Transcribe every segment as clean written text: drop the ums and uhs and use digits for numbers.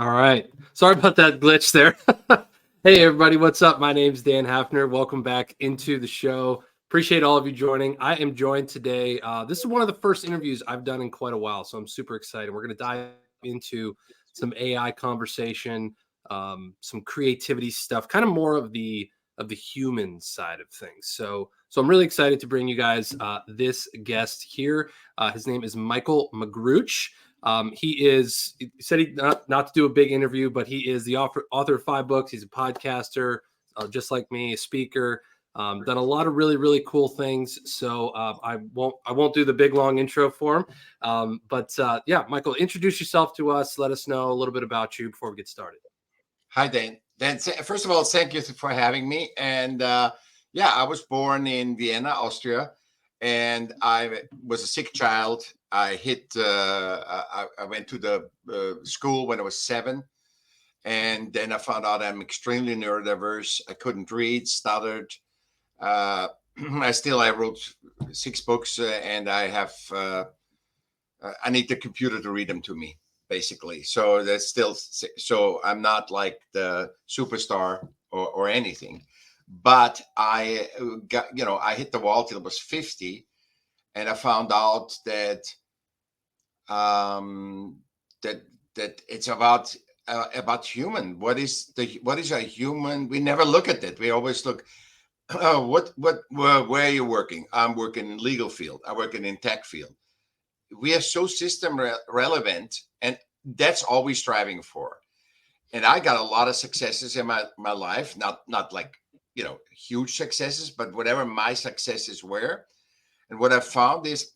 All right. Sorry about that glitch there. Hey, everybody. What's up? My name's Dan Hafner. Welcome back into the show. Appreciate all of you joining. I am joined today. This is one of the first interviews I've done in quite a while, so I'm super excited. We're going to dive into some AI conversation, some creativity stuff, kind of more of the human side of things. So I'm really excited to bring you guys this guest here. His name is Michaell Magrutsche. He said he not to do a big interview, but he is the author of 5 books. He's a podcaster, just like me, a speaker, done a lot of really cool things. So I won't do the big long intro for him. But yeah, Michaell, introduce yourself to us. Let us know a little bit about you before we get started. Hi, Dan. Dan, first of all, thank you for having me. And yeah, I was born in Vienna, Austria, and I was a sick child. I went to the school when I was 7, and then I found out I'm extremely neurodiverse. I couldn't read, stuttered. I wrote 6 books, and I need the computer to read them to me, basically. So that's still, so I'm not like the superstar or anything, but I I hit the wall till I was 50, and I found out that that it's about human. What is a human? We never look at it. We always look. Where are you working? I'm working in legal field. I'm working in tech field. We are so system relevant, and that's all we're striving for. And I got a lot of successes in my life, not like huge successes, but whatever my successes were. And what I found is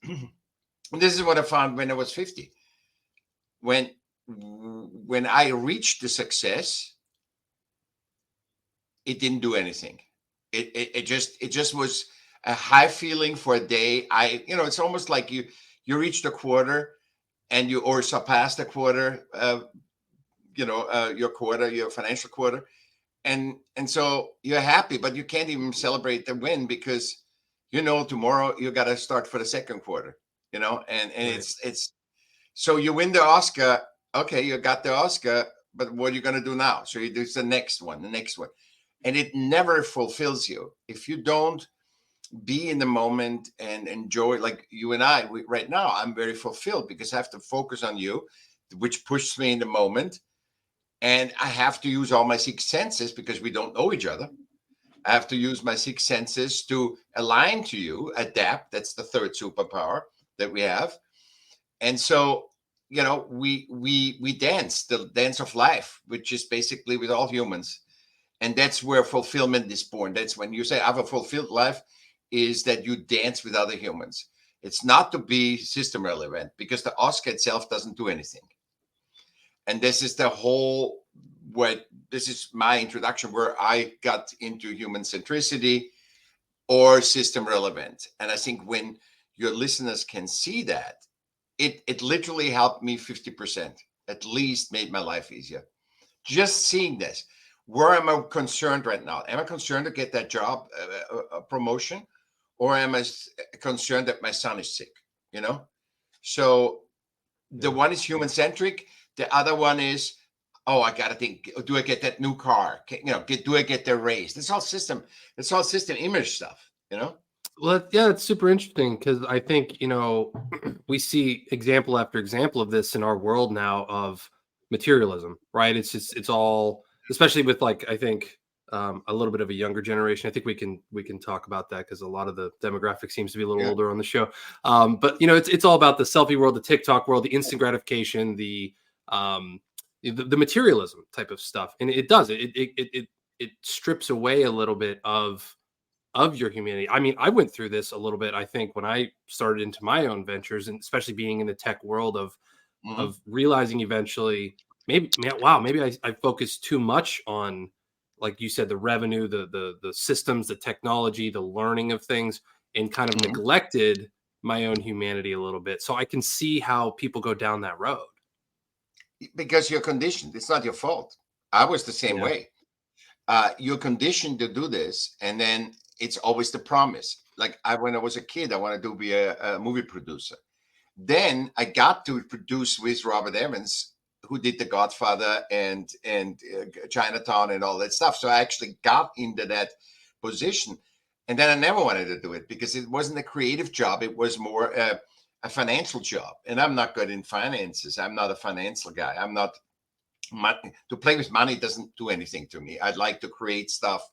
this is what I found when I was 50. When I reached the success, it didn't do anything. It just was a high feeling for a day. It's almost like you reached a quarter, and you or surpassed a quarter, your financial quarter, and so you're happy, but you can't even celebrate the win because tomorrow you got to start for the second quarter, and Right. it's so you win the Oscar. Okay, you got the Oscar, but what are you going to do now? So you do the next one, and it never fulfills you if you don't be in the moment and enjoy. Like you and right now, I'm very fulfilled because I have to focus on you, which pushes me in the moment. And I have to use all my 6 senses because we don't know each other. I have to use my 6 senses to align to you, adapt. That's the third superpower that we have. And so, we dance the dance of life, which is basically with all humans. And that's where fulfillment is born. That's when you say I have a fulfilled life, is that you dance with other humans. It's not to be system relevant because the Oscar itself doesn't do anything. And this is the whole this is my introduction where I got into human centricity or system relevant. And I think when your listeners can see that, it literally helped me 50%, at least made my life easier. Just seeing this. Where am I concerned right now? Am I concerned to get that job promotion, or am I concerned that my son is sick? So the one is human centric. The other one is, oh, I got to think, do I get that new car? Do I get the raise? It's all system image stuff. Well, yeah, it's super interesting because I think, we see example after example of this in our world now of materialism, right? It's all, especially with like, I think a little bit of a younger generation. I think we can talk about that because a lot of the demographic seems to be a little Yeah. older on the show. But it's all about the selfie world, the TikTok world, the instant gratification, the materialism type of stuff, and it strips away a little bit of your humanity. I mean, I went through this a little bit, I think, when I started into my own ventures, and especially being in the tech world Mm-hmm. of realizing eventually, maybe I focused too much on, like you said, the revenue, the systems, the technology, the learning of things, and kind of Mm-hmm. neglected my own humanity a little bit. So I can see how people go down that road. Because you're conditioned. It's not your fault. I was the same Yeah. way. You're conditioned to do this, and then it's always the promise. Like when I was a kid, I wanted to be a movie producer. Then I got to produce with Robert Evans who did The Godfather and Chinatown and all that stuff. So I actually got into that position, and then I never wanted to do it because it wasn't a creative job. It was more a financial job, and I'm not good in finances. I'm not a financial guy. I'm not. To play with money doesn't do anything to me. I'd like to create stuff,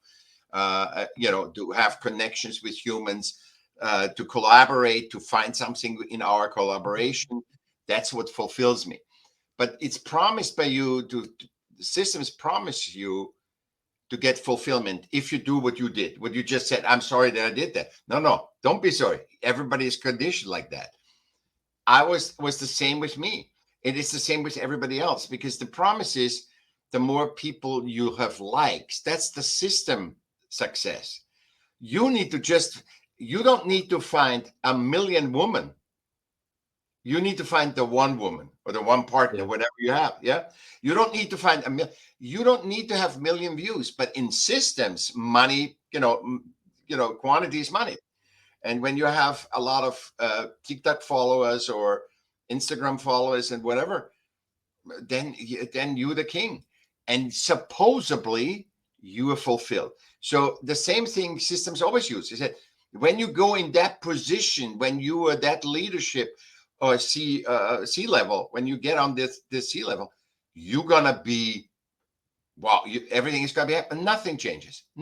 to have connections with humans, to collaborate, to find something in our collaboration. That's what fulfills me. But it's promised by you the systems promise you to get fulfillment if you do what you did, what you just said. I'm sorry that I did that. No, don't be sorry. Everybody is conditioned like that. I was the same with me. It is the same with everybody else, because the promise is the more people you have likes, that's the system success. You don't need to find a million women. You need to find the one woman or the one partner, whatever you have. Yeah. You don't need to find you don't need to have million views, but in systems, money, quantity is money. And when you have a lot of TikTok followers or Instagram followers and whatever, then you're the king, and supposedly you are fulfilled. So the same thing systems always use is that when you go in that position, when you are that leadership or C level, when you get on this C level, you're gonna be everything is gonna be happen. Nothing changes. If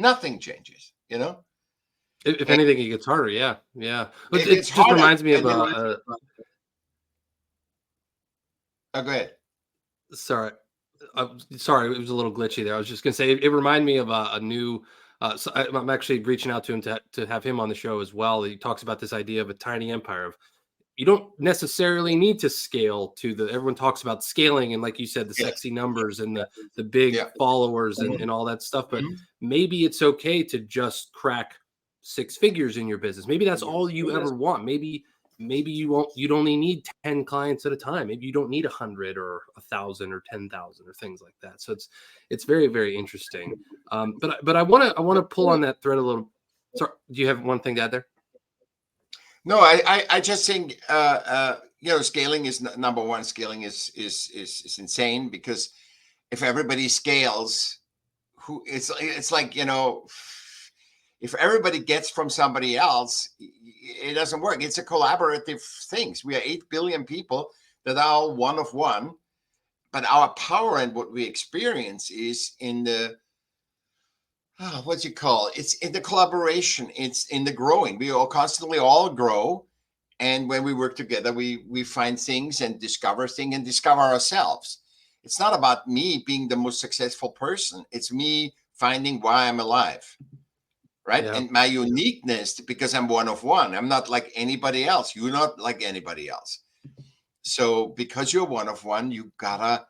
anything, it gets harder. Yeah. It just harder, reminds me of go ahead. Sorry, sorry, it was a little glitchy there. I was just gonna say it reminded me of a new. So I'm actually reaching out to him to have him on the show as well. He talks about this idea of a tiny empire. Of you don't necessarily need to scale to everyone talks about scaling and, like you said, the sexy numbers and the big followers and all that stuff. But maybe it's okay to just crack 6 figures in your business. Maybe that's all you ever want. Maybe you'd only need 10 clients at a time. Maybe you don't need 100 or 1,000 or 10,000 or things like that. So it's very, very interesting. But I want to pull on that thread a little. Sorry, do you have one thing to add there? No, I just think scaling is number one. Scaling is insane, because if everybody scales, it's like, if everybody gets from somebody else, it doesn't work. It's a collaborative thing. We are 8 billion people that are all one of one, but our power and what we experience is in the it's in the collaboration. It's in the growing. We all constantly all grow. And when we work together, we find things and discover ourselves. It's not about me being the most successful person. It's me finding why I'm alive. Right. Yeah. And my uniqueness, because I'm one of one. I'm not like anybody else. You're not like anybody else. So because you're one of one, you gotta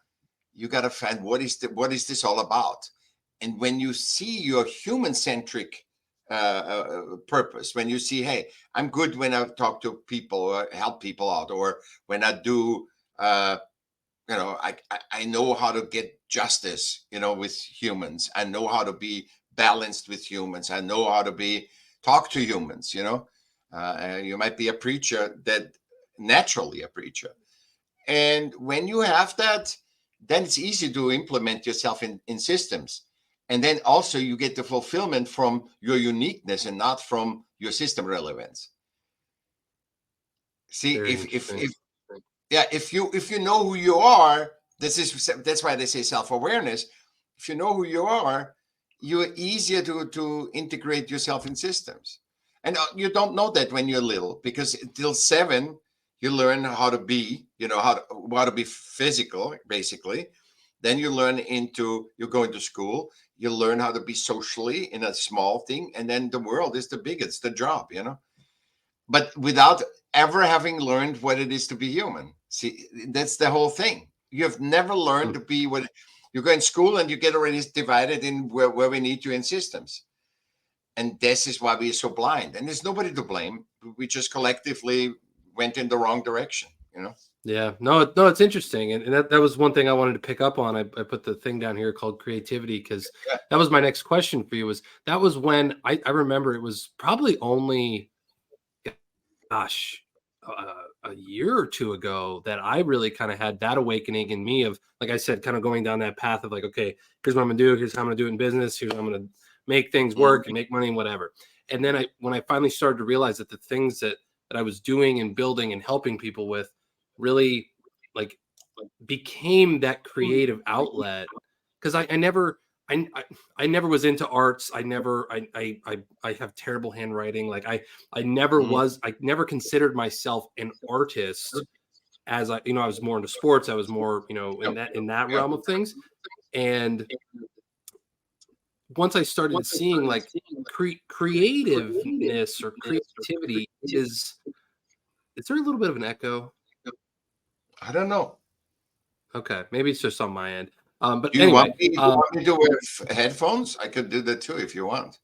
find what is this all about. And when you see your human-centric purpose, when you see, hey, I'm good when I talk to people or help people out, or when I do, I know how to get justice, with humans. I know how to be balanced with humans. I know how to talk to humans. You might be a preacher, that naturally a preacher. And when you have that, then it's easy to implement yourself in systems. And then also you get the fulfillment from your uniqueness and not from your system relevance. See, if you know who you are, that's why they say self-awareness. If you know who you are, you're easier to integrate yourself in systems. And you don't know that when you're little, because until 7, you learn how to be, how to be physical, basically. Then you go into school, you learn how to be socially in a small thing. And then the world is the biggest, the job, but without ever having learned what it is to be human. See, that's the whole thing. You have never learned to be what you go in school, and you get already divided in where we need you in systems. And this is why we are so blind. And there's nobody to blame. We just collectively went in the wrong direction, Yeah, no, it's interesting. And that was one thing I wanted to pick up on. I put the thing down here called creativity, because that was my next question for you. That was when I remember it was probably only, a year or two ago that I really kind of had that awakening in me of, like I said, kind of going down that path of like, okay, here's what I'm gonna do. Here's how I'm gonna do it in business. Here's how I'm gonna make things work and make money and whatever. And then when I finally started to realize that the things that I was doing and building and helping people with really like became that creative outlet, because I never I never was into arts. I never I have terrible handwriting. Like I never was, I never considered myself an artist, as I was more into sports. I was more, in that realm of things. And once I started seeing like creativeness or creativity is there a little bit of an echo? I don't know. Okay, maybe it's just on my end. But Do you anyway, want me to wear headphones? I could do that too if you want.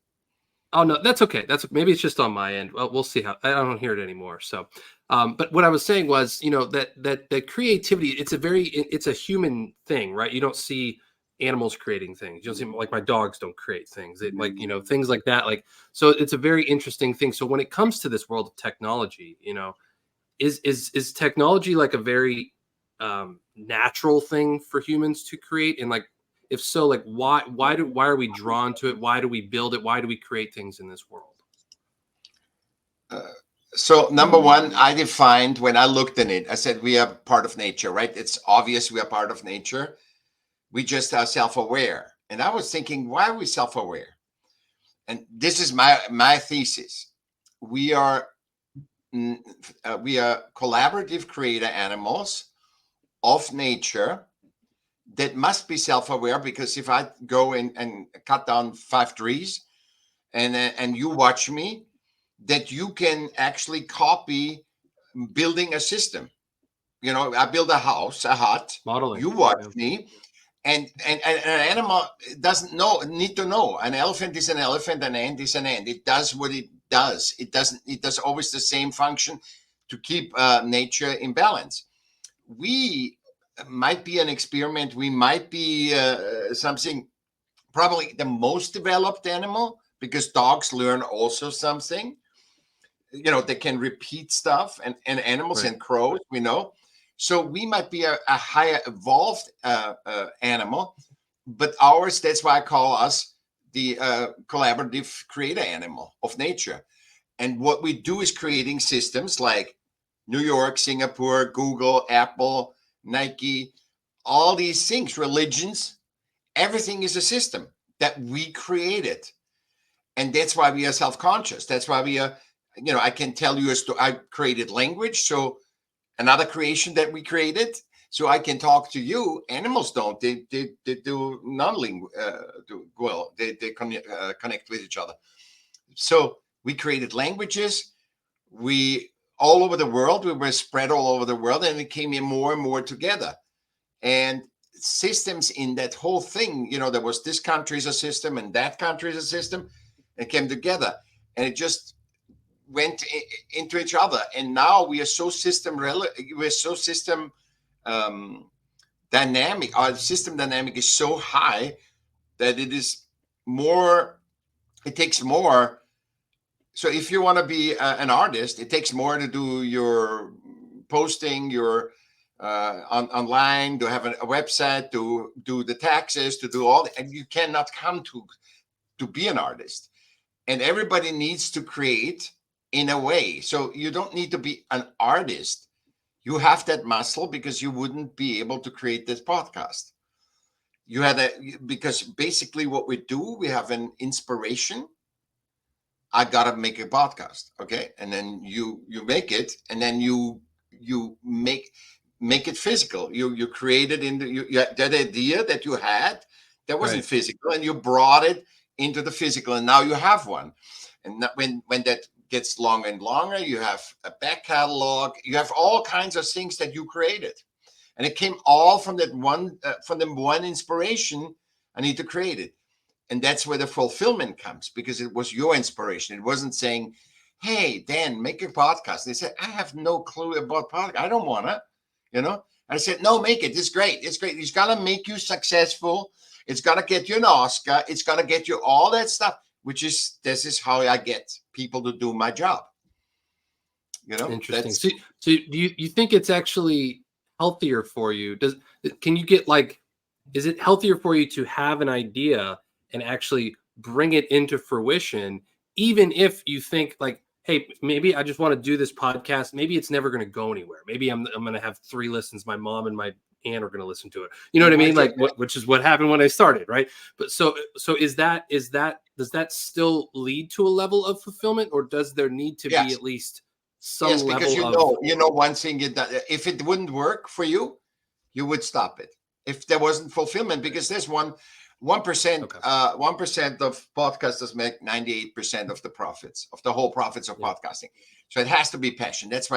oh no, that's okay. Maybe it's just on my end. Well, we'll see how I don't hear it anymore. So, but what I was saying was, that creativity, it's a human thing, right? You don't see animals creating things. You don't see, like, my dogs don't create things. Like, things like that. Like, so it's a very interesting thing. So when it comes to this world of technology, is technology like a very natural thing for humans to create? And like, if so, like, why are we drawn to it? Why do we build it? Why do we create things in this world? So number one, I defined, when I looked at it, I said we are part of nature, right? It's obvious we are part of nature. We just are self-aware. And I was thinking, why are we self-aware? And this is my thesis. We are collaborative creator animals of nature that must be self-aware, because if I go and cut down 5 trees and you watch me, that you can actually copy building a system. I build a house, a hut. Modeling. You watch me, and an animal doesn't need to know. An elephant is an elephant, an ant is an ant. It does what it does. It does always the same function to keep nature in balance. We might be an experiment. We might be something, probably the most developed animal, because dogs learn also something. They can repeat stuff, and animals, right, and crows, we know. So we might be a higher evolved animal, but ours, that's why I call us the collaborative creator animal of nature. And what we do is creating systems like New York, Singapore, Google, Apple, Nike, all these things, religions, everything is a system that we created. And that's why we are self-conscious. That's why we are, I can tell you I created language. So another creation that we created, so I can talk to you. Animals don't. They do non-lingual. They connect with each other. So we created languages. We all over the world. We were spread all over the world, and it came in more and more together. And systems in that whole thing, there was this country is a system and that country is a system. It came together, and it just went into each other. And now we are so dynamic. Our system dynamic is so high that it takes more. So if you want to be an artist, it takes more to do your posting, your online, to have a website, to do the taxes, to do all, and you cannot come to be an artist. And everybody needs to create in a way. So you don't need to be an artist. You have that muscle, because you wouldn't be able to create this podcast. Because basically what we do, we have an inspiration. I gotta make a podcast, okay? And then you make it, and then you make it physical. You create it that idea that you had that wasn't right, physical, and you brought it into the physical, and now you have one. And when that gets longer and longer, you have a back catalog, you have all kinds of things that you created, and it came all from that one inspiration. I need to create it. And that's where the fulfillment comes, because it was your inspiration. It wasn't saying, hey, Dan, make a podcast. They said, I have no clue about podcast. I don't want to, I said, no, make it. It's great. It's great. It's got to make you successful. It's got to get you an Oscar. It's got to get you all that stuff, this is how I get people to do my job. Interesting. That's So do you think it's actually healthier for you? Can you get like, is it healthier for you to have an idea and actually bring it into fruition, even if you think like, hey, maybe I just want to do this podcast. Maybe it's never going to go anywhere. Maybe I'm going to have 3 listens. My mom and my aunt are going to listen to it. You know what I mean? Like which is what happened when I started, right? But so does that still lead to a level of fulfillment, or does there need to be yes, at least some yes, because level of one thing, if it wouldn't work for you, you would stop it if there wasn't fulfillment, because there's 1% okay. 1% of podcasters make 98% of the profits of the whole profits of Yeah. podcasting. So it has to be passion. That's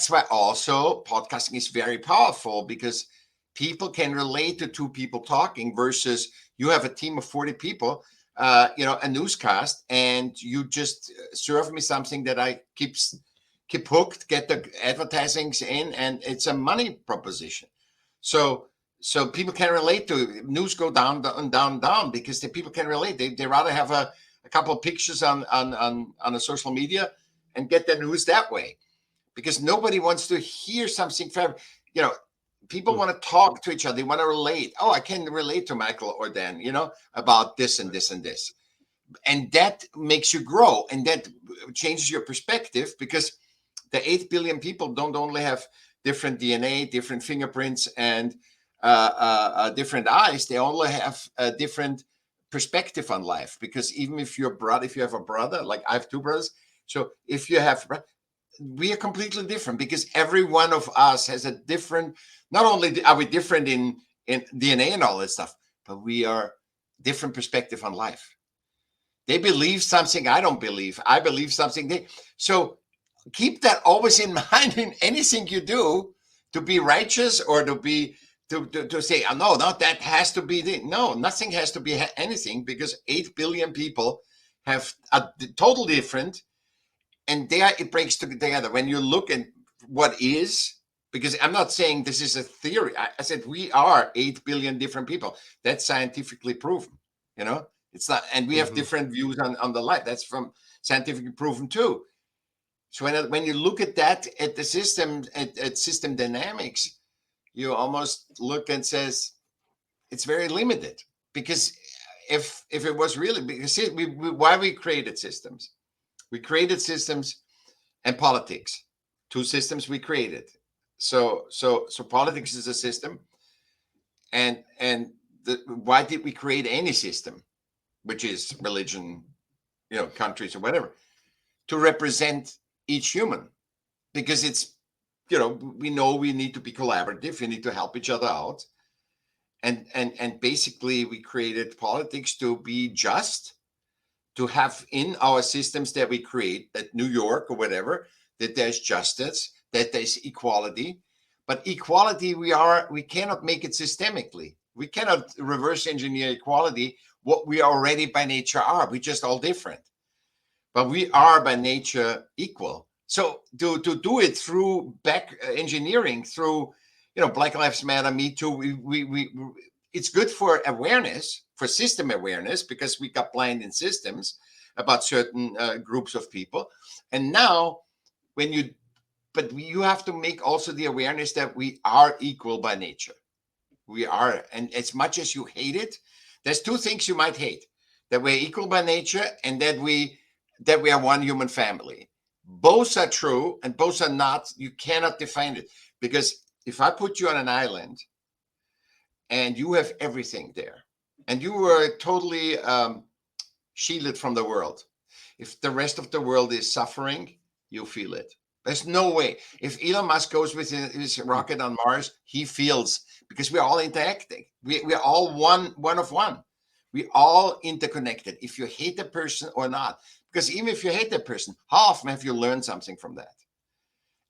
why also podcasting is very powerful, because people can relate to 2 people talking versus you have a team of 40 people, a newscast, and you just serve me something that I keep hooked, get the advertisings in, and it's a money proposition. So people can relate to it. News go down, down, down, down, because the people can relate. They rather have a couple of pictures on a social media and get their news that way, because nobody wants to hear something from, people want to talk to each other. They want to relate. Oh, I can relate to Michaell or Dan, about this and this and this. And that makes you grow, and that changes your perspective, because the 8 billion people don't only have different DNA, different fingerprints, and different eyes. They only have a different perspective on life, because even if you have a brother, like I have 2 brothers, so if you have, we are completely different, because every one of us has a different, not only are we different in DNA and all that stuff, but we are different perspective on life. They believe something I don't believe. I believe something so keep that always in mind in anything you do, to be righteous, or to say, oh, no, that has to be no, nothing has to be anything, because 8 billion people have a totally different, and there it breaks together when you look at what is, because I'm not saying this is a theory. I said we are 8 billion different people. That's scientifically proven, it's not, and we have different views on the life. That's from scientifically proven too. So when you look at that, at the system, at system dynamics, you almost look and says it's very limited, because if it was really, because why we created systems and politics, 2 systems we created. So politics is a system, and why did we create any system, which is religion, countries or whatever, to represent each human, because it's, we know we need to be collaborative, we need to help each other out, and basically we created politics to be just, to have in our systems that we create at New York or whatever, that there's justice, that there's equality. But equality, we cannot make it systemically. We cannot reverse engineer equality, what we already by nature are. We're just all different, but we are by nature equal. So to do it through back engineering, through Black Lives Matter, Me Too, we it's good for awareness, for system awareness, because we got blind in systems about certain groups of people. And now but you have to make also the awareness that we are equal by nature. We are, and as much as you hate it, there's 2 things you might hate: that we're equal by nature, and that we are one human family. Both are true, and both are not. You cannot define it, because if I put you on an island and you have everything there, and you were totally shielded from the world, if the rest of the world is suffering, you feel it. There's no way. If Elon Musk goes with his rocket on Mars, he feels, because we're all interacting. We're all one of one. We all interconnected, if you hate the person or not. Because even if you hate that person, how often have you learned something from that?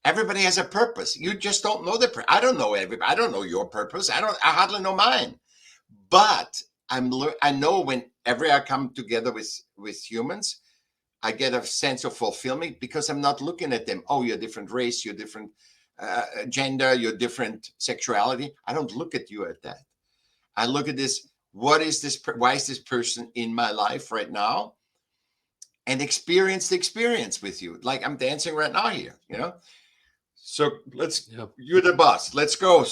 Everybody has a purpose. You just don't know I don't know everybody. I don't know your purpose. I hardly know mine. But I know whenever I come together with humans, I get a sense of fulfillment, because I'm not looking at them. Oh, you're different race, you're different gender, you're different sexuality. I don't look at you at that. I look at this. What is this? Why is this person in my life right now? and experience the experience with you. Like I'm dancing right now here, So you're the boss. Let's go.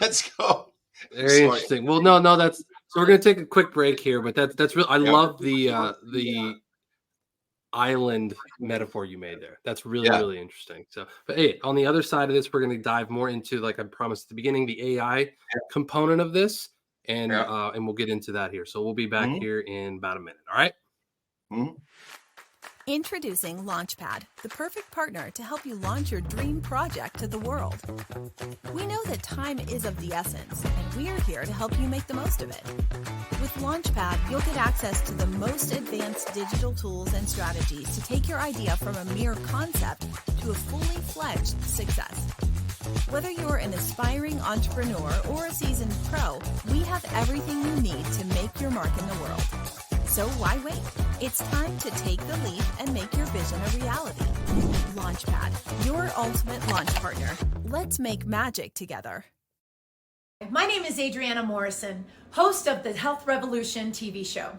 Let's go. Very interesting. Well, no, that's so we're gonna take a quick break here, but that's real. I love the island metaphor you made there. That's really, really interesting. So, but hey, on the other side of this, we're going to dive more into, like I promised at the beginning, the AI component of this, and we'll get into that here. So we'll be back here in about a minute. All right. Introducing Launchpad, the perfect partner to help you launch your dream project to the world. We know that time is of the essence, and we're here to help you make the most of it. With Launchpad, you'll get access to the most advanced digital tools and strategies to take your idea from a mere concept to a fully fledged success. Whether you're an aspiring entrepreneur or a seasoned pro, we have everything you need to make your mark in the world. So why wait? It's time to take the leap and make your vision a reality. Launchpad, your ultimate launch partner. Let's make magic together. My name is Adriana Morrison, host of the Health Revolution TV show.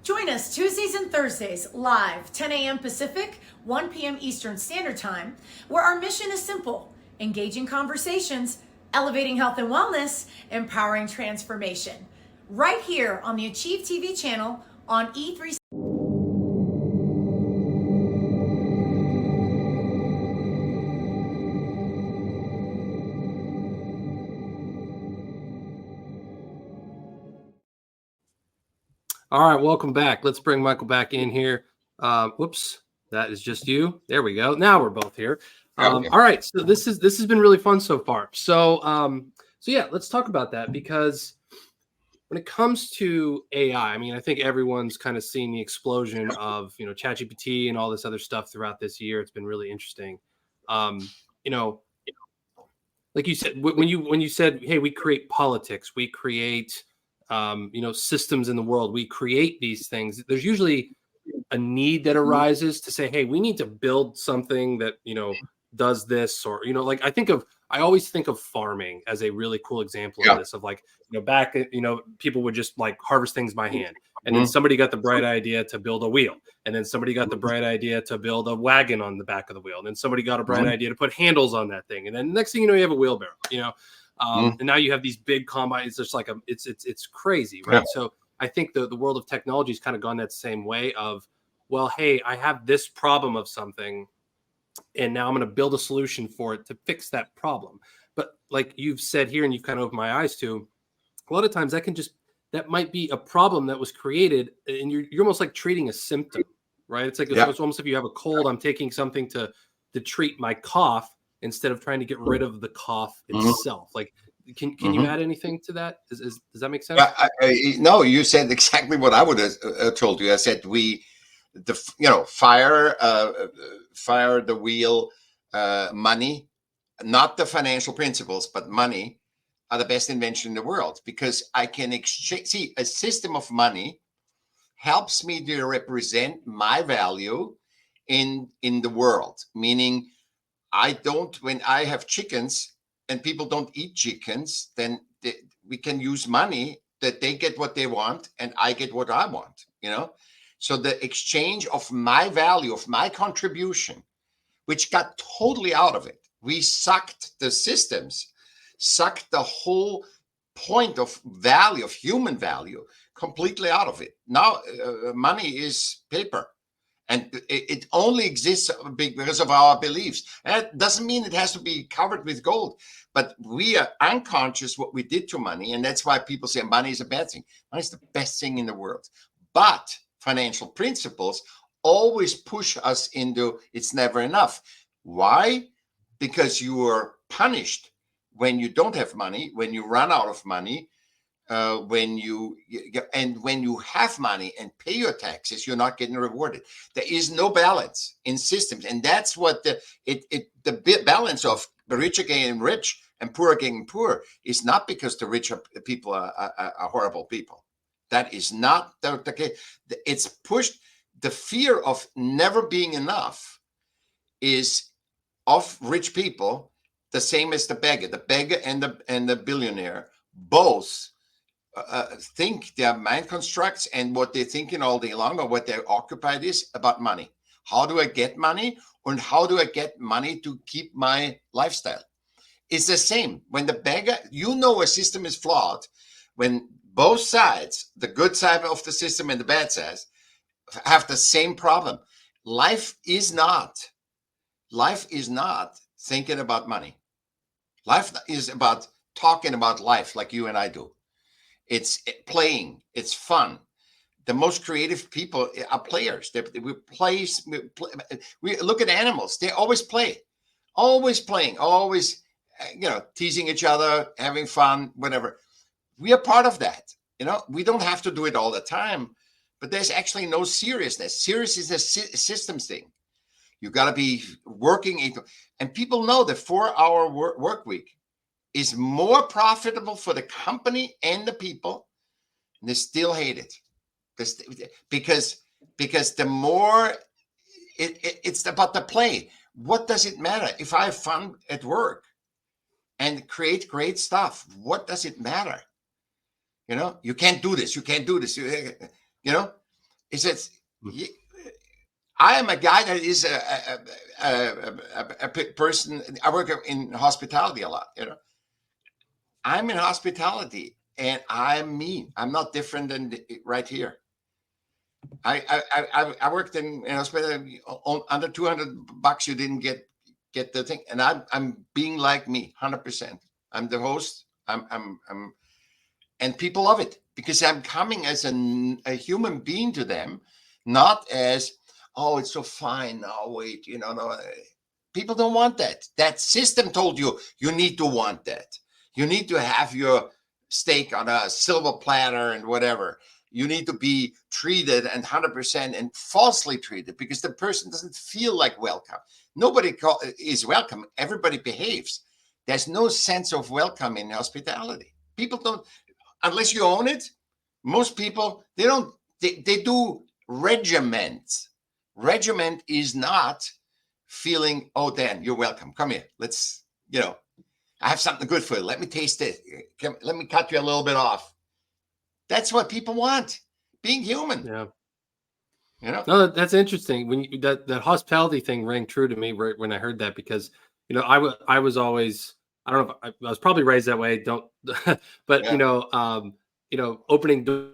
Join us Tuesdays and Thursdays live, 10 a.m. Pacific, 1 p.m. Eastern Standard Time, where our mission is simple: engaging conversations, elevating health and wellness, empowering transformation. Right here on the Achieve TV channel on E3. All right, welcome back. Let's bring Michael back in here. Whoops, that is just you. There we go. Now we're both here. All right, so this has been really fun so far. So yeah, let's talk about that, because when it comes to AI, I mean, I think everyone's kind of seen the explosion of, ChatGPT and all this other stuff throughout this year. It's been really interesting. Like you said, when you said, hey, we create politics, we create, systems in the world, we create these things. There's usually a need that arises to say, hey, we need to build something that, does this, or, like I always think of farming as a really cool example of this, of like, back, people would just like harvest things by hand. And then somebody got the bright idea to build a wheel. And then somebody got the bright idea to build a wagon on the back of the wheel. And then somebody got a bright idea to put handles on that thing. And then next thing you know, you have a wheelbarrow, and now you have these big combines. It's just like it's crazy, right? So I think the world of technology has kind of gone that same way of, well, hey, I have this problem of something, and now I'm going to build a solution for it to fix that problem. But like you've said here, and you've kind of opened my eyes to, a lot of times that might be a problem that was created, and you're almost like treating a symptom, right? It's like it's almost if you have a cold, I'm taking something to treat my cough instead of trying to get rid of the cough itself. Like, can you add anything to that? Does that make sense? No, you said exactly what I would have told you. I said fire the wheel, money, not the financial principles, but money are the best invention in the world, because I can exchange. A system of money helps me to represent my value in the world. Meaning, when I have chickens and people don't eat chickens, then we can use money that they get what they want and I get what I want, So the exchange of my value, of my contribution, which got totally out of it. We sucked the systems, sucked the whole point of value, of human value, completely out of it. Now money is paper. And it only exists because of our beliefs. That doesn't mean it has to be covered with gold, but we are unconscious what we did to money. And that's why people say money is a bad thing. Money is the best thing in the world. But financial principles always push us into it's never enough. Why? Because you are punished when you don't have money, when you run out of money. When you have money and pay your taxes, you're not getting rewarded. There is no balance in systems, and that's what the balance of the rich are getting rich and poor are getting poor is not because the rich people are horrible people. That is not the case. It's pushed. The fear of never being enough is of rich people the same as the beggar. The beggar and the billionaire both think, their mind constructs and what they're thinking all day long, or what they're occupied is about money. How do I get money? And how do I get money to keep my lifestyle? It's the same. When the beggar, a system is flawed when both sides, the good side of the system and the bad side, have the same problem. Life is not thinking about money. Life is about talking about life like you and I do. It's playing. It's fun. The most creative people are players. We look at animals. They always play, always playing, always, teasing each other, having fun, whatever. We are part of that. We don't have to do it all the time, but there's actually no seriousness. Serious is a systems thing. You got to be working. And people know the 4-hour work week is more profitable for the company and the people, and they still hate it. Because the more it's about the play. What does it matter if I have fun at work and create great stuff? What does it matter? You can't do this. You can't do this. It says, I am a guy that is a person. I work in hospitality a lot. I'm in hospitality, and I'm me. I'm not different than right here. I worked in hospitality under $200. You didn't get the thing, and I'm being like me, 100%. I'm the host. And people love it because I'm coming as a human being to them, not as, oh, it's so fine now. Wait, no. People don't want that. That system told you need to want that. You need to have your steak on a silver platter and whatever. You need to be treated and 100% and falsely treated because the person doesn't feel like welcome. Nobody is welcome. Everybody behaves. There's no sense of welcome in hospitality. People don't, unless you own it. Most people, they don't. They do regiment. Regiment is not feeling, oh, Dan, you're welcome. Come here. Let's, I have something good for you. Let me taste it. Let me cut you a little bit off. That's what people want. Being human. Yeah. No, that's interesting. When that hospitality thing rang true to me right when I heard that, because I was always, I don't know if I was probably raised that way. Don't, but yeah. Opening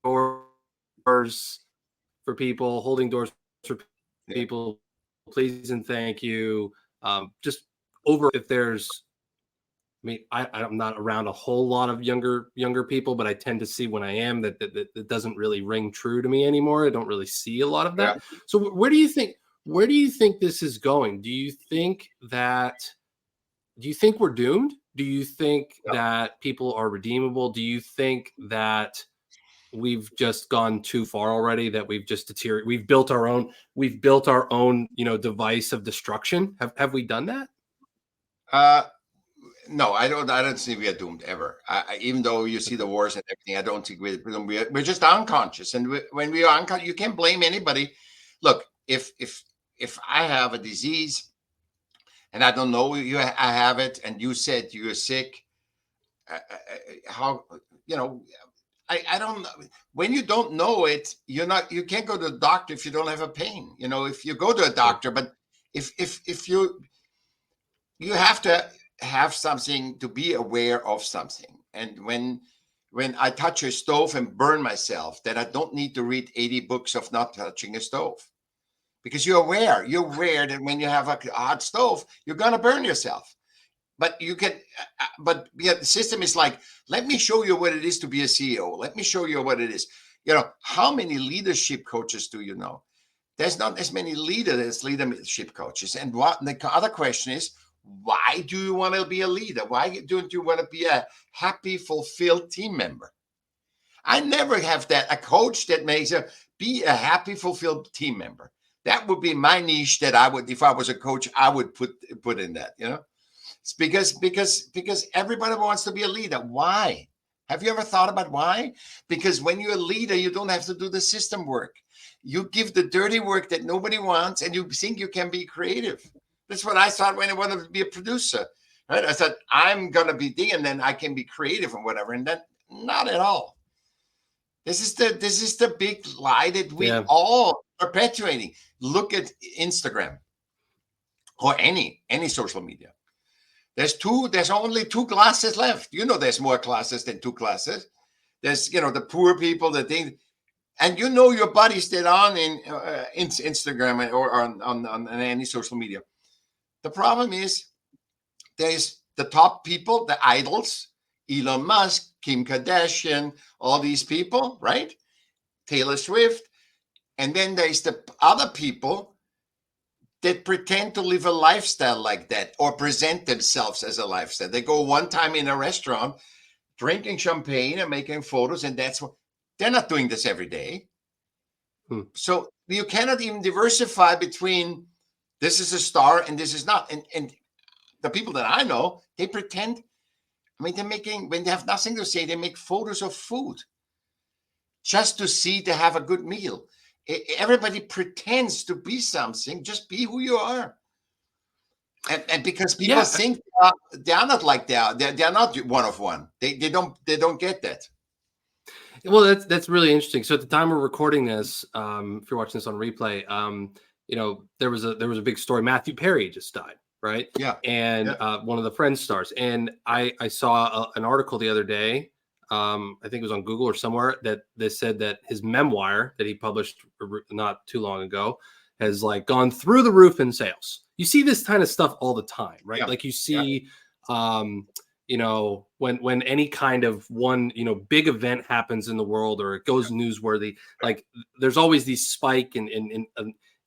doors for people, holding doors for people, please and thank you. Just over if there's. I mean, I'm not around a whole lot of younger people, but I tend to see when I am that doesn't really ring true to me anymore. I don't really see a lot of that. Yeah. So where do you think this is going? Do you think we're doomed? Do you think that people are redeemable? Do you think that we've just gone too far already, that we've just deteriorated? We've built our own, device of destruction. Have we done that? No, I don't think we are doomed ever. Even though you see the wars and everything, I don't think we're just unconscious. And when we are unconscious, you can't blame anybody. Look, if I have a disease and I don't know I have it, and you said you're sick, I don't know. When you don't know it, you can't go to the doctor if you don't have a pain. If you go to a doctor, but if you have to have something to be aware of something. And when I touch a stove and burn myself, then I don't need to read 80 books of not touching a stove, because you're aware that when you have a hot stove, you're going to burn yourself. But the system is like, let me show you what it is to be a CEO. Let me show you what it is. How many leadership coaches do you know? There's not as many leadership coaches. And the other question is, why do you want to be a leader? Why don't you want to be a happy, fulfilled team member? I never have a coach that makes be a happy, fulfilled team member. That would be my niche that I would, if I was a coach, I would put in that, It's because everybody wants to be a leader. Why? Have you ever thought about why? Because when you're a leader, you don't have to do the system work. You give the dirty work that nobody wants, and you think you can be creative. That's what I thought when I wanted to be a producer, right? I thought, I'm going to be and then I can be creative and whatever. And then, Not at all. This is the big lie that we Yeah. all perpetuating. Look at Instagram or any social media. There's only 2 classes left. There's more classes than 2 classes. There's the poor people, the thing, and your buddies that on in Instagram or on any social media. The problem is there's the top people, the idols, Elon Musk, Kim Kardashian, all these people, right? Taylor Swift. And then there's the other people that pretend to live a lifestyle like that or present themselves as a lifestyle. They go one time in a restaurant, drinking champagne and making photos, and that's what they're not doing this every day. So you cannot even diversify between this is a star and this is not. And the people that I know, they pretend. I mean, when they have nothing to say, they make photos of food just to have a good meal. Everybody pretends to be something. Just be who you are. And because people think they are not like they are. They are not one of one. They don't get that. Well, that's really interesting. So at the time we're recording this, if you're watching this on replay, there was a big story. Matthew Perry just died, right? Yeah. And one of the Friends stars. And I saw an article the other day. I think it was on Google or somewhere that they said that his memoir that he published not too long ago has like gone through the roof in sales. You see this kind of stuff all the time, right? Yeah. Like you see, when any kind of one, big event happens in the world or it goes newsworthy, like there's always these spike in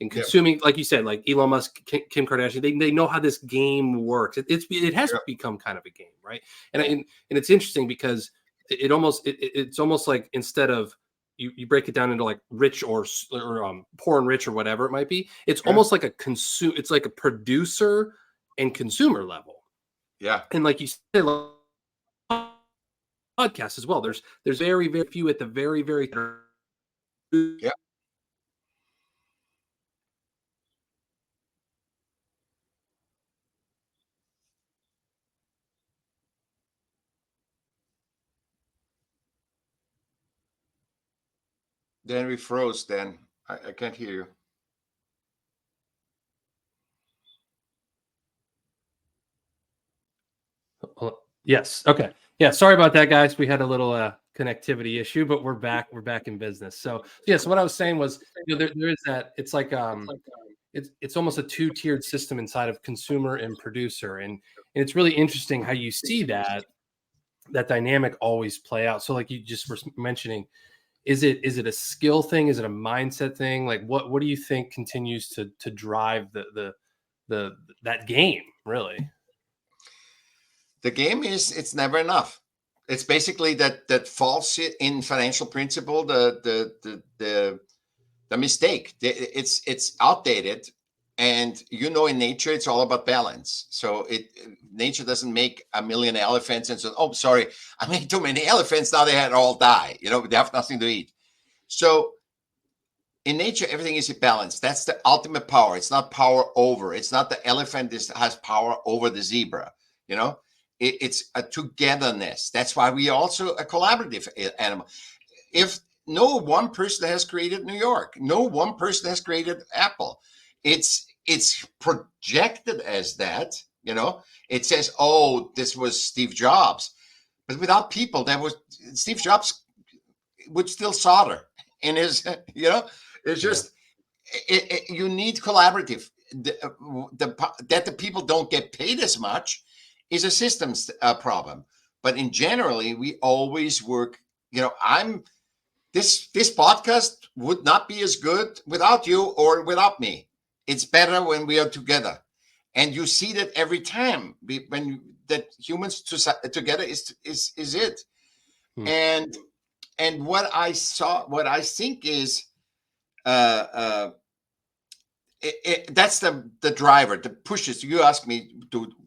consuming, like you said, like Elon Musk, Kim Kardashian, they know how this game works. It has become kind of a game, right? And it's interesting because it's almost like instead of you break it down into like rich or poor and rich or whatever it might be, it's almost like it's like a producer and consumer level. Yeah. And like you said, podcasts as well. There's very, very few at the very, very Yeah. Then we froze. Then I can't hear you. Yes. Okay. Yeah. Sorry about that, guys. We had a little connectivity issue, but we're back. We're back in business. So what I was saying was, there is that. It's like it's almost a 2-tiered system inside of consumer and producer, and it's really interesting how you see that dynamic always play out. So like you just were mentioning, is it a skill thing? Is it a mindset thing? Like what do you think continues to drive that game really? The game is it's never enough. It's basically that false in financial principle, the mistake. It's outdated, and in nature it's all about balance. So nature doesn't make a million elephants and so sorry, I made too many elephants, now they had all die. They have nothing to eat. So in nature everything is a balance. That's the ultimate power. It's not power over. It's not the elephant has power over the zebra. It's a togetherness. That's why we are also a collaborative animal. If no one person has created New York, no one person has created Apple. It's projected as that, It says, this was Steve Jobs. But without people, Steve Jobs would still solder in his, it's just, you need collaborative. That the people don't get paid as much is a systems problem. But in generally, we always work, this podcast would not be as good without you or without me. It's better when we are together. And you see that every time that humans together is it. And what I think is, that's the driver that pushes. You ask me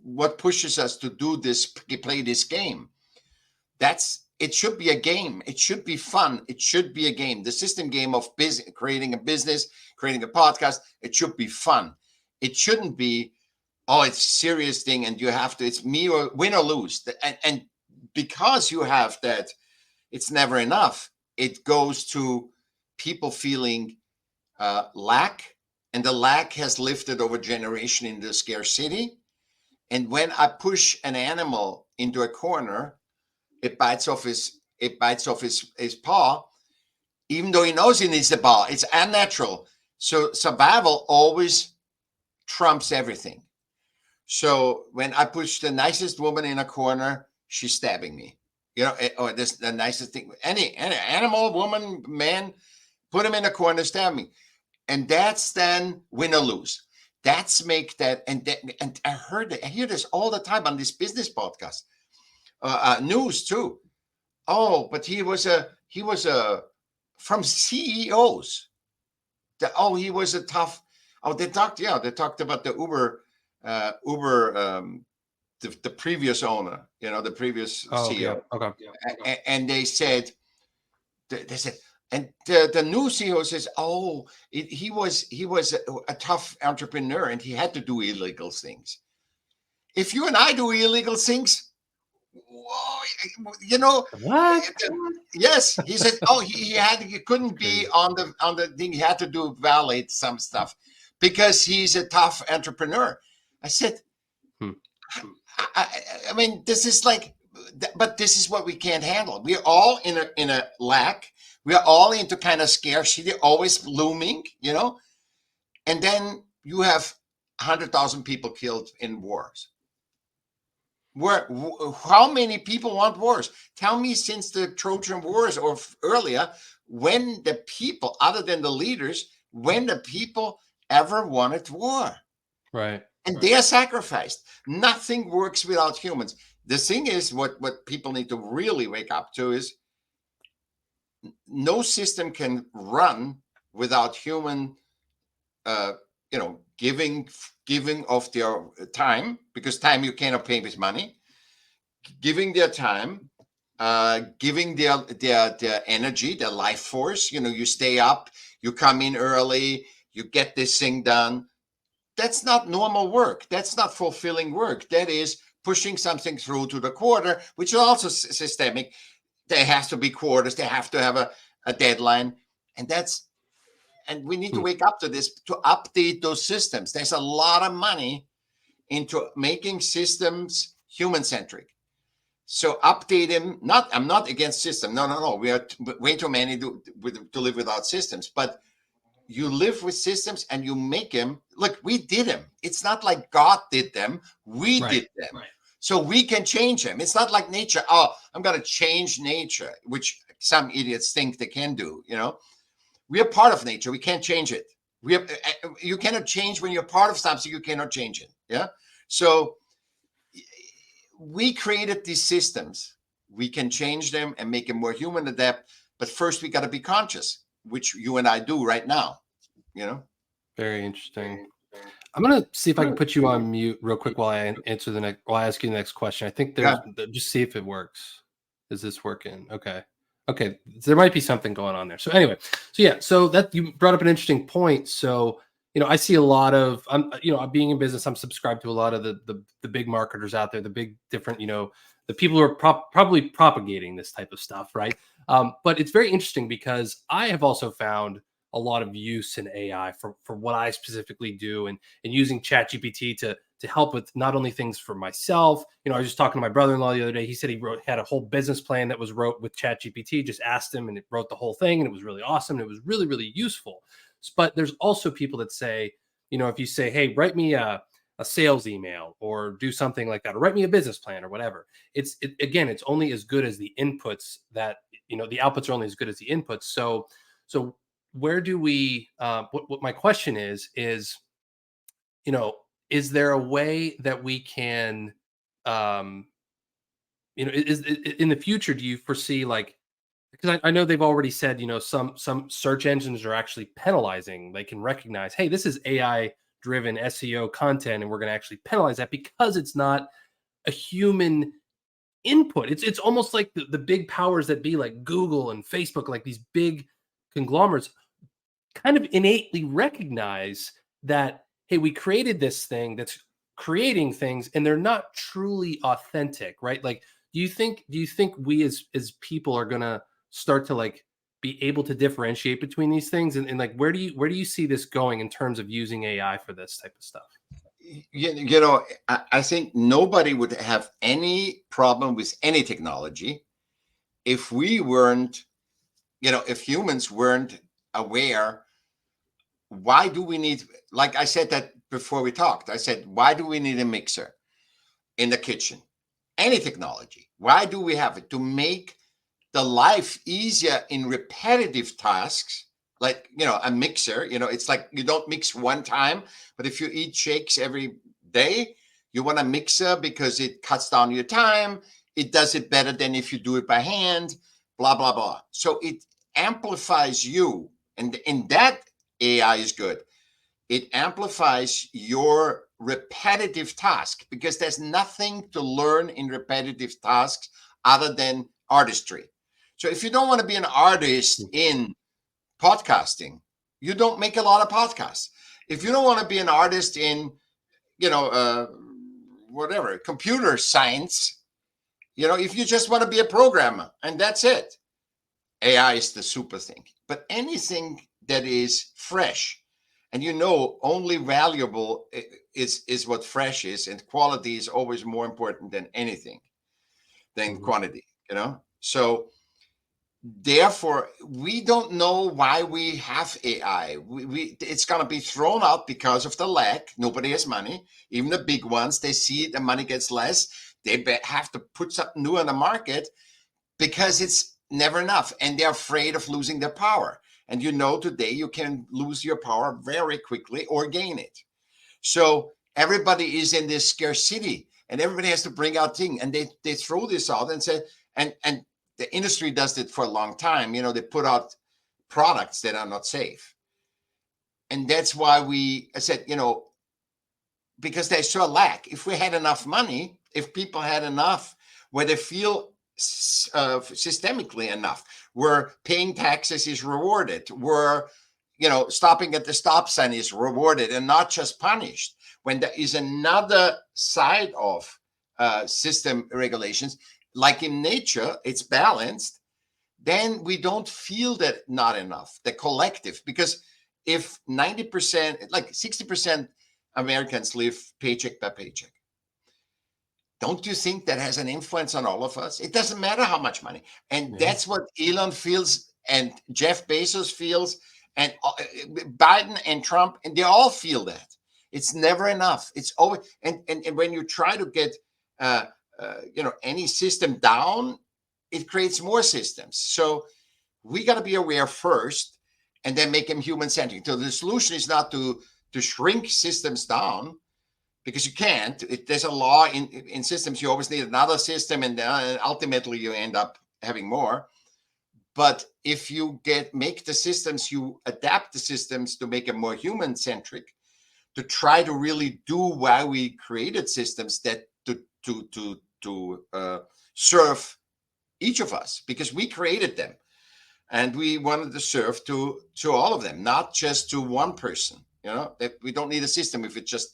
what pushes us to play this game. It should be a game. It should be fun. It should be a game. The system game of creating a business, creating a podcast. It should be fun. It shouldn't be, it's a serious thing and it's me or win or lose. And because you have that it's never enough. It goes to people feeling lack, and the lack has lifted over generation into scarcity. And when I push an animal into a corner, it bites off his paw, even though he knows he needs the paw. It's unnatural. So survival always trumps everything. So when I push the nicest woman in a corner, she's stabbing me. Or this the nicest thing. Any animal, woman, man, put him in a corner, stab me. And that's then win or lose. That's make that. And I hear this all the time on this business podcast, news too. Oh, but he was from CEOs. He was a tough. Oh, they talked about the Uber, the previous owner, the previous CEO. Yeah. Okay. And they said, and the new CEO says, he was a tough entrepreneur and he had to do illegal things. If you and I do illegal things, What? Yes, he said. He couldn't be on the thing. He had to validate some stuff because he's a tough entrepreneur. I said, I mean, this is like, but this is what we can't handle. We're all in a lack. We are all into kind of scarcity, always looming, and then you have 100,000 people killed in wars. How many people want wars? Tell me, since the Trojan Wars or earlier, when the people, other than the leaders, when the people ever wanted war? Right. And they are sacrificed. Nothing works without humans. The thing is, what people need to really wake up to is no system can run without human, giving of their time, because time you cannot pay with money, giving their time, giving their energy, their life force. You stay up, you come in early, you get this thing done. That's not normal work. That's not fulfilling work. That is pushing something through to the quarter, which is also systemic. There has to be quarters. They have to have a deadline. And we need to wake up to this, to update those systems. There's a lot of money into making systems human-centric. So update them. I'm not against system. No. We are way too many to live without systems. But you live with systems and you make them. Look, we did them. It's not like God did them. We did them. Right. So we can change them. It's not like nature. I'm going to change nature, which some idiots think they can do. We are part of nature. We can't change it. You cannot change when you're part of something. You cannot change it. Yeah. So we created these systems. We can change them and make them more human, adapt. But first, we got to be conscious, which you and I do right now. Very interesting. I'm gonna see if I can put you on mute real quick while I ask you the next question. I think just see if it works. Is this working? Okay. There might be something going on there. So anyway, so that you brought up an interesting point. So I see a lot of being in business, I'm subscribed to a lot of the big marketers out there, the big different the people who are probably propagating this type of stuff, right? But it's very interesting because I have also found a lot of use in AI for what I specifically do, and using ChatGPT to help with not only things for myself. I was just talking to my brother-in-law the other day. He said he had a whole business plan that was wrote with ChatGPT. Just asked him and it wrote the whole thing, and it was really awesome. And it was really, really useful. But there's also people that say, if you say, hey, write me a sales email or do something like that, or write me a business plan or whatever. It's only as good as the inputs that, the outputs are only as good as the inputs. So where do we, what my question is, is there a way that we can, is in the future, do you foresee, like, because I know they've already said, some search engines are actually penalizing. They can recognize, hey, this is AI driven SEO content, and we're going to actually penalize that because it's not a human input. It's almost like the big powers that be, like Google and Facebook, like these big conglomerates, kind of innately recognize that, hey, we created this thing that's creating things and they're not truly authentic, right? Like, Do you think we as people are gonna start to like be able to differentiate between these things? And like where do you see this going in terms of using AI for this type of stuff? You know, I think nobody would have any problem with any technology if we weren't, if humans weren't aware. Why do we need, like I said that before we talked, I said, why do we need a mixer in the kitchen? Any technology. Why do we have it? To make the life easier in repetitive tasks, like, a mixer, it's like you don't mix one time, but if you eat shakes every day, you want a mixer because it cuts down your time. It does it better than if you do it by hand, blah, blah, blah. So it amplifies you. And in that, AI is good. It amplifies your repetitive task because there's nothing to learn in repetitive tasks other than artistry. So if you don't want to be an artist in podcasting, you don't make a lot of podcasts. If you don't want to be an artist in, whatever, computer science, if you just want to be a programmer and that's it, AI is the super thing. But anything that is fresh, and only valuable is what fresh is, and quality is always more important than anything, than quantity, So therefore, we don't know why we have AI. It's going to be thrown out because of the lack. Nobody has money. Even the big ones, they see the money gets less. They have to put something new on the market because it's never enough. And they're afraid of losing their power. And today you can lose your power very quickly or gain it. So everybody is in this scarcity and everybody has to bring out things. And they throw this out and say, and the industry does it for a long time. They put out products that are not safe. And that's why I said, because there's so a lack. If we had enough money, if people had enough where they feel systemically enough, where paying taxes is rewarded, where, stopping at the stop sign is rewarded and not just punished. When there is another side of system regulations, like in nature, it's balanced, then we don't feel that not enough, the collective. Because if 90%, like 60% Americans live paycheck by paycheck, don't you think that has an influence on all of us? It doesn't matter how much money. And that's what Elon feels and Jeff Bezos feels and Biden and Trump, and they all feel that. It's never enough. It's always, and when you try to get, any system down, it creates more systems. So we got to be aware first and then make them human-centric. So the solution is not to shrink systems down, because you can't. There's a law in systems. You always need another system, and ultimately you end up having more. But if you make the systems, you adapt the systems to make them more human-centric, to try to really do why we created systems that to serve each of us, because we created them, and we wanted to serve to all of them, not just to one person. That we don't need a system if it's just,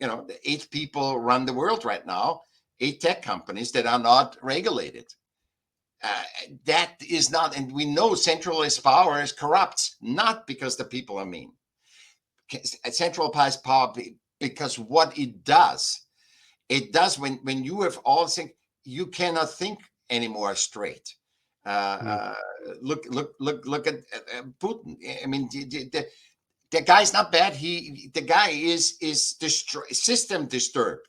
the 8 people run the world right now, 8 tech companies that are not regulated. That is not, and we know centralized power is corrupt, not because the people are mean. Centralized power, because what it does when you have all things, you cannot think anymore straight. Look at Putin. I mean, the guy's not bad. The guy is system disturbed.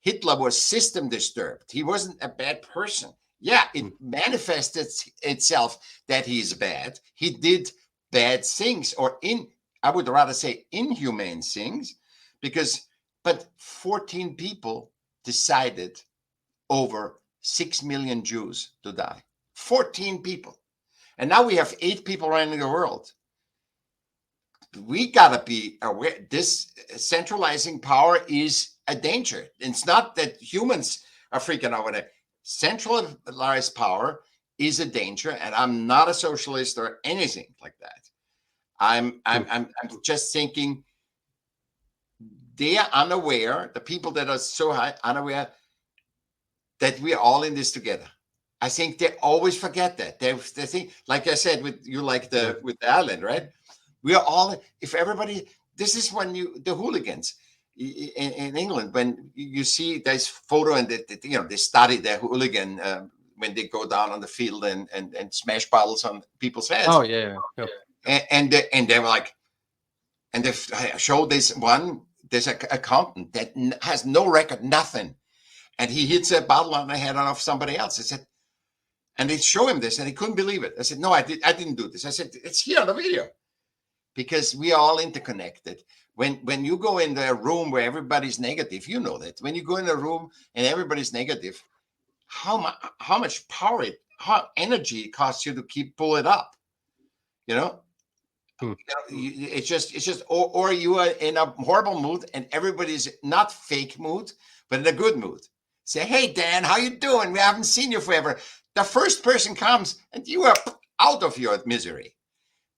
Hitler was system disturbed. He wasn't a bad person. Yeah, it manifested itself that he's bad. He did bad things, or I would rather say inhumane things, but 14 people decided over 6 million Jews to die. 14 people. And now we have 8 people running the world. We got to be aware. This centralizing power is a danger. It's not that humans are freaking out with it. Centralized power is a danger, and I'm not a socialist or anything like that. I'm just thinking they are unaware. The people that are so high unaware, that we're all in this together. I think they always forget that. They think, like I said, with you, like with the island, right? We are all, if everybody, this is when the hooligans in England, when you see this photo and they study their hooligan when they go down on the field and smash bottles on people's heads. Oh yeah. And they were like, and they showed this one. There's an accountant that has no record, nothing, and he hits a bottle on the head of somebody else. I said, and they show him this, and he couldn't believe it. I said, no, I didn't do this. I said, it's here on the video, because we are all interconnected. When you go in a room where everybody's negative, you know that. When you go in a room and everybody's negative, how much power how energy it costs you to pull it up, It's just, or you are in a horrible mood and everybody's not fake mood, but in a good mood. Say, hey, Dan, how you doing? We haven't seen you forever. The first person comes and you are out of your misery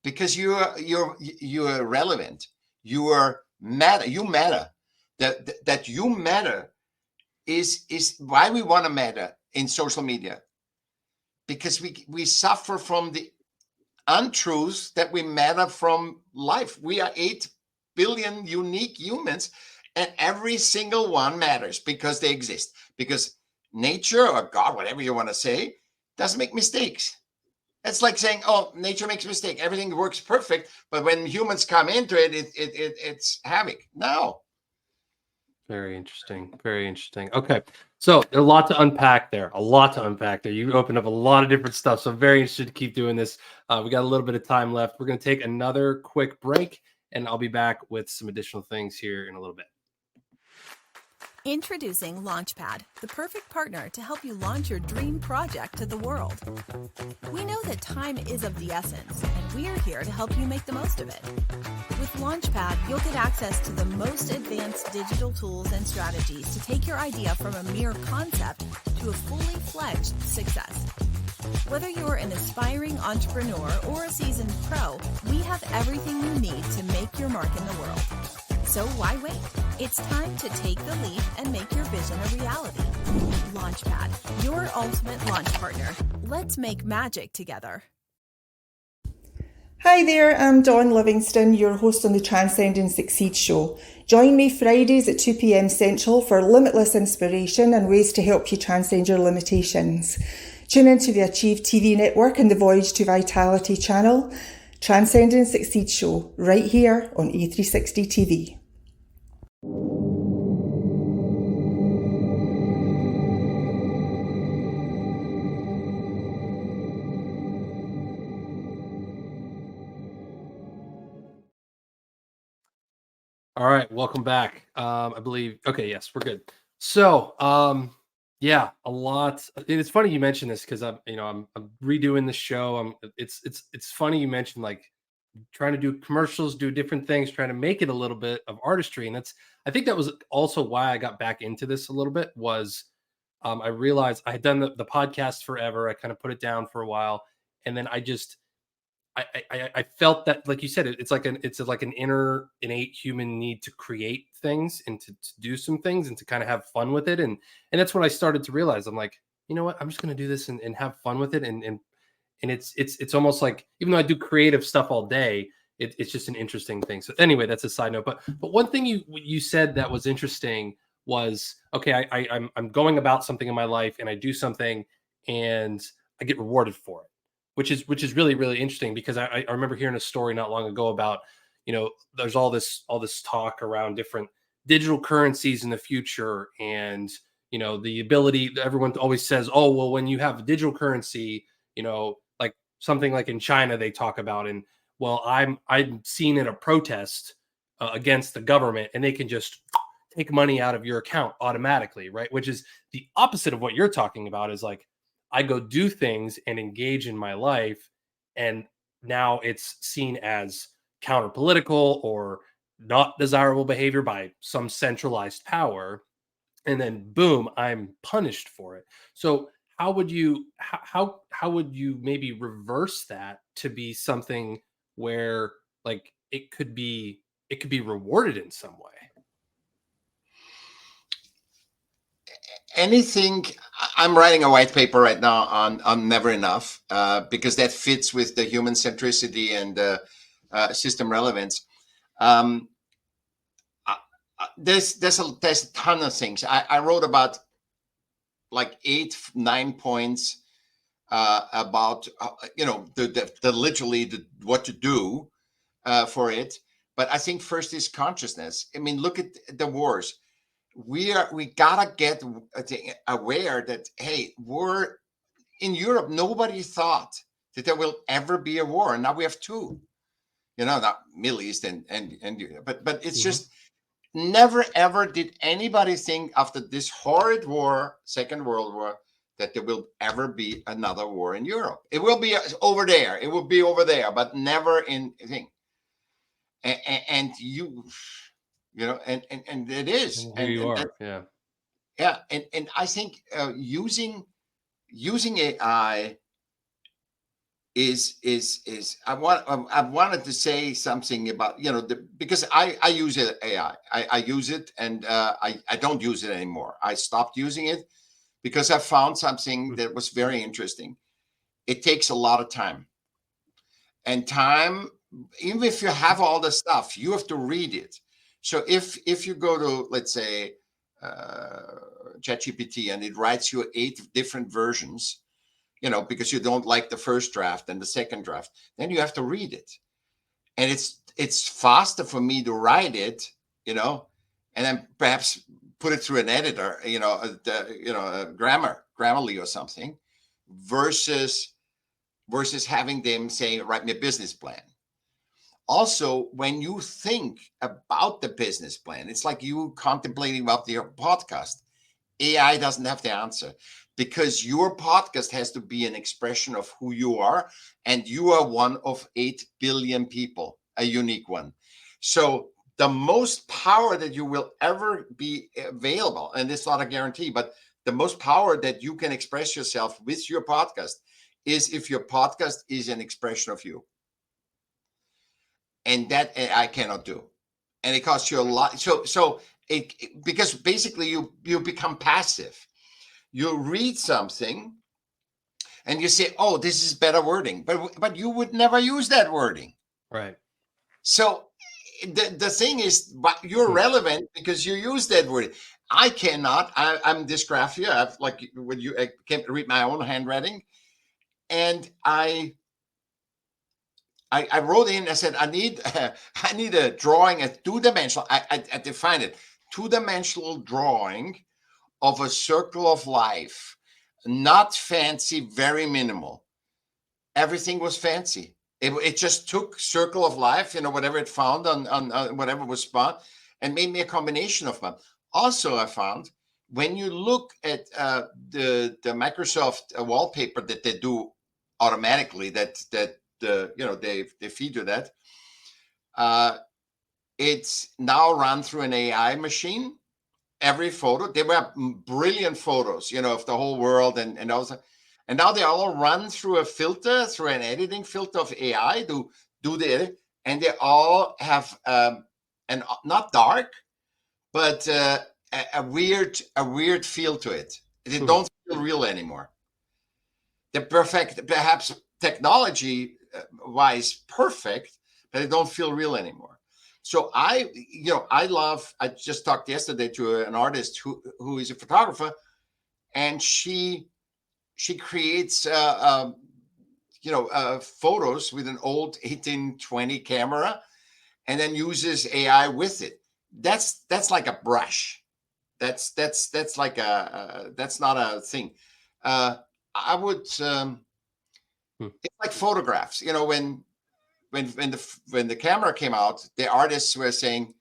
because you're relevant. You are matter. You matter. That you matter is why we want to matter in social media, because we suffer from the untruths that we matter from life. We are 8 billion unique humans, and every single one matters because they exist. Because nature, or God, whatever you want to say, doesn't make mistakes. It's like saying, oh, nature makes mistakes. Everything works perfect. But when humans come into it, it's havoc. No. Very interesting. Very interesting. Okay. So there's a lot to unpack there. You opened up a lot of different stuff. So I'm very interested to keep doing this. We got a little bit of time left. We're going to take another quick break, and I'll be back with some additional things here in a little bit. Introducing Launchpad, the perfect partner to help you launch your dream project to the world. We know that time is of the essence, and we're here to help you make the most of it. With Launchpad, you'll get access to the most advanced digital tools and strategies to take your idea from a mere concept to a fully fledged success. Whether you're an aspiring entrepreneur or a seasoned pro, we have everything you need to make your mark in the world. So why wait? It's time to take the leap and make your vision a reality. Launchpad, your ultimate launch partner. Let's make magic together. Hi there, I'm Dawn Livingston, your host on the Transcend and Succeed show. Join me Fridays at 2 p.m. Central for limitless inspiration and ways to help you transcend your limitations. Tune into the Achieve TV network and the Voyage to Vitality channel. Transcend and Succeed show, right here on A360 TV. All right, welcome back. I believe. Okay, yes, we're good. So, yeah, a lot. It's funny you mentioned this because I'm redoing the show. It's funny you mentioned like trying to do commercials, do different things, trying to make it a little bit of artistry, and I think that was also why I got back into this a little bit. Was I realized I had done the podcast forever. I kind of put it down for a while, and then I felt that, like you said, it's like an innate human need to create things and to do some things and to kind of have fun with it. And that's when I started to realize, I'm like, you know what, I'm just going to do this and have fun with it. And it's almost like, even though I do creative stuff all day, it's just an interesting thing. So anyway, that's a side note. But one thing you said that was interesting was, okay, I'm going about something in my life and I do something and I get rewarded for it. Which is really, really interesting, because I remember hearing a story not long ago about, there's all this talk around different digital currencies in the future, and the ability, everyone always says, oh well, when you have a digital currency, like something like in China they talk about, and well, I'm seen in a protest against the government, and they can just take money out of your account automatically, right? Which is the opposite of what you're talking about. Is like, I go do things and engage in my life, and now it's seen as counter-political or not desirable behavior by some centralized power, and then boom, I'm punished for it. So how would you maybe reverse that to be something where like it could be rewarded in some way? Anything, I'm writing a white paper right now on never enough, because that fits with the human centricity and system relevance. There's a ton of things. I wrote about like 8-9 points about the literally what to do for it. But I think first is consciousness. I mean, look at the wars. We gotta get aware that, hey, we're in Europe. Nobody thought that there will ever be a war, and now we have two. Not Middle East and but it's just never ever did anybody think after this horrid war, Second World War, that there will ever be another war in Europe. It will be over there. It will be over there, but never in thing. And and it is. And here you are. Yeah. Yeah. And I think using AI is I wanted to say something about, because I use it, AI. I use it, and I don't use it anymore. I stopped using it because I found something that was very interesting. It takes a lot of time. And time, even if you have all the stuff, you have to read it. So if you go to, let's say, ChatGPT, and it writes you 8 different versions, because you don't like the first draft and the second draft, then you have to read it. And it's faster for me to write it, and then perhaps put it through an editor, Grammarly or something, versus having them say, write me a business plan. Also, when you think about the business plan, it's like you contemplating about your podcast. AI doesn't have the answer, because your podcast has to be an expression of who you are, and you are one of 8 billion people, a unique one. So the most power that you will ever be available, and it's not a guarantee, but the most power that you can express yourself with your podcast is if your podcast is an expression of you. And that I cannot do. And it costs you a lot. So because basically you become passive. You read something and you say, oh, this is better wording, but you would never use that wording. Right. So the thing is, but you're relevant because you use that word. I cannot. I'm dysgraphia. I can't read my own handwriting, and I wrote in. I said I need a drawing, a 2-dimensional. I defined it, 2-dimensional drawing of a circle of life, not fancy, very minimal. Everything was fancy. It just took circle of life, whatever it found on whatever was spot, and made me a combination of them. Also, I found when you look at the Microsoft wallpaper that they do automatically, that they feed you that, it's now run through an AI machine. Every photo, they were brilliant photos, of the whole world, and also, and now they all run through a filter, through an editing filter of AI to do the edit, and they all have and not dark, but a weird feel to it. They don't feel real anymore. They're perfect, perhaps technology wise perfect, but they don't feel real anymore. So I just talked yesterday to an artist who is a photographer, and she creates photos with an old 1820 camera, and then uses AI with it. That's like a brush. That's like that's not a thing. I would it's like photographs. When the camera came out, the artists were saying,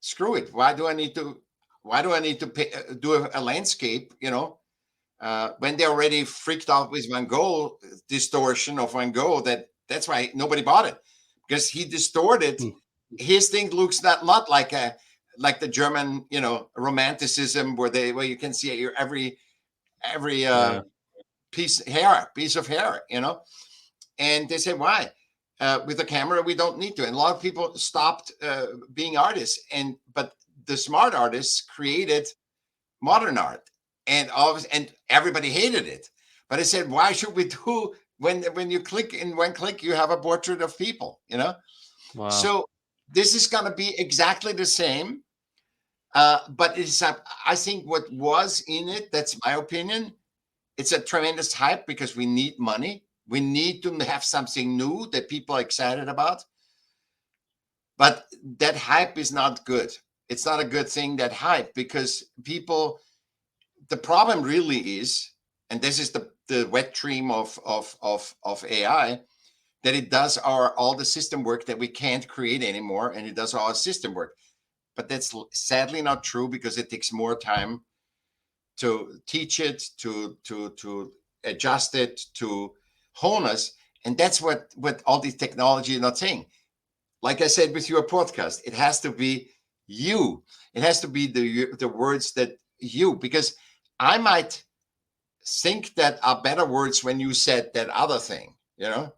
"Screw it! Why do I need to do a landscape?" When they're already freaked out with Van Gogh distortion of Van Gogh, that's why nobody bought it, because he distorted. His thing looks not like the German romanticism where you can see every piece of hair, and they say, why? With the camera, we don't need to. And a lot of people stopped being artists, but the smart artists created modern art. and everybody hated it. But I said, why should we do when you click in one click, you have a portrait of people, you know? Wow. So this is going to be exactly the same. But it's, I think what was in it, that's my opinion, it's a tremendous hype because we need money. We need to have something new that people are excited about. But that hype is not good. It's not a good thing, that hype, because people, the problem really is, and this is the wet dream of AI, that it does all the system work that we can't create anymore, and it does all our system work. But that's sadly not true, because it takes more time to teach it, to adjust it, to hone us. And that's what all these technology are not saying. Like I said with your podcast, it has to be you. It has to be the words that you, because I might think that are better words when you said that other thing, you know,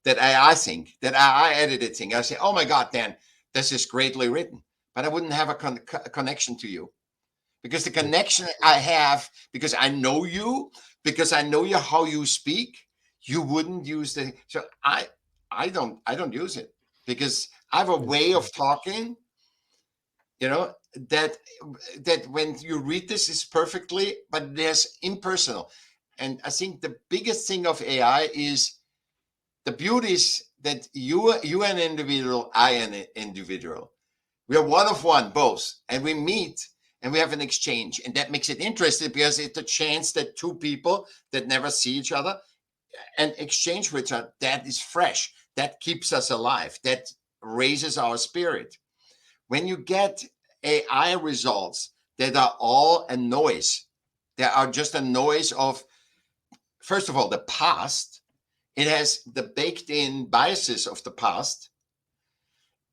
that I think, that I edited thing. I say, oh my God, Dan, this is greatly written. But I wouldn't have a connection to you, because the connection I have, because I know you, because I know you, how you speak, you wouldn't use the, so I don't use it, because I have a way of talking, you know, that when you read this is perfectly, but there's impersonal. And I think the biggest thing of AI is the beauty is that you an individual, I an individual. We are one of one, both, and we meet and we have an exchange, and that makes it interesting, because it's a chance that two people that never see each other and exchange with each other. That is fresh. That keeps us alive. That raises our spirit. When you get AI results that are all a noise, they are just a noise of, first of all, the past. It has the baked-in biases of the past,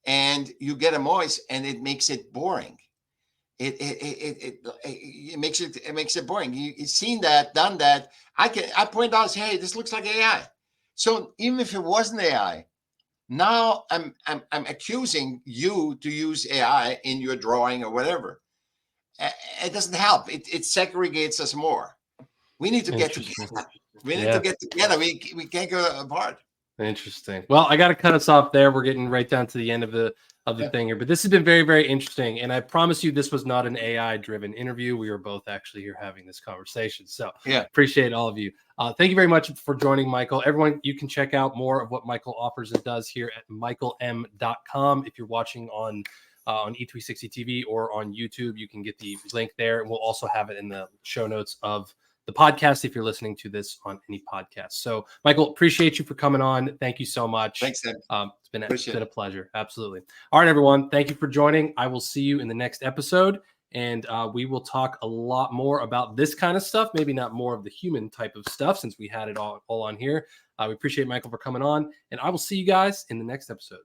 and you get a noise, and it makes it boring. It makes it boring. You've seen that, done that. I point out, say, hey, this looks like AI. So even if it wasn't AI, now I'm accusing you to use AI in your drawing or whatever. It doesn't help. It segregates us more. We need to get together. We need to get together. We can't go apart. Interesting. Well, I got to cut us off there. We're getting right down to the end of the thing here, but this has been very, very interesting. And I promise you, this was not an AI-driven interview. We were both actually here having this conversation. So appreciate all of you. Thank you very much for joining, Michaell. Everyone, you can check out more of what Michaell offers and does here at michaellm.com. If you're watching on E360 TV or on YouTube, you can get the link there. And we'll also have it in the show notes of the podcast if you're listening to this on any podcast. So, Michaell, appreciate you for coming on. Thank you so much. Thanks, Ed. It's been a pleasure. Absolutely. All right, everyone. Thank you for joining. I will see you in the next episode, and we will talk a lot more about this kind of stuff. Maybe not more of the human type of stuff, since we had it all on here. We appreciate Michaell for coming on, and I will see you guys in the next episode.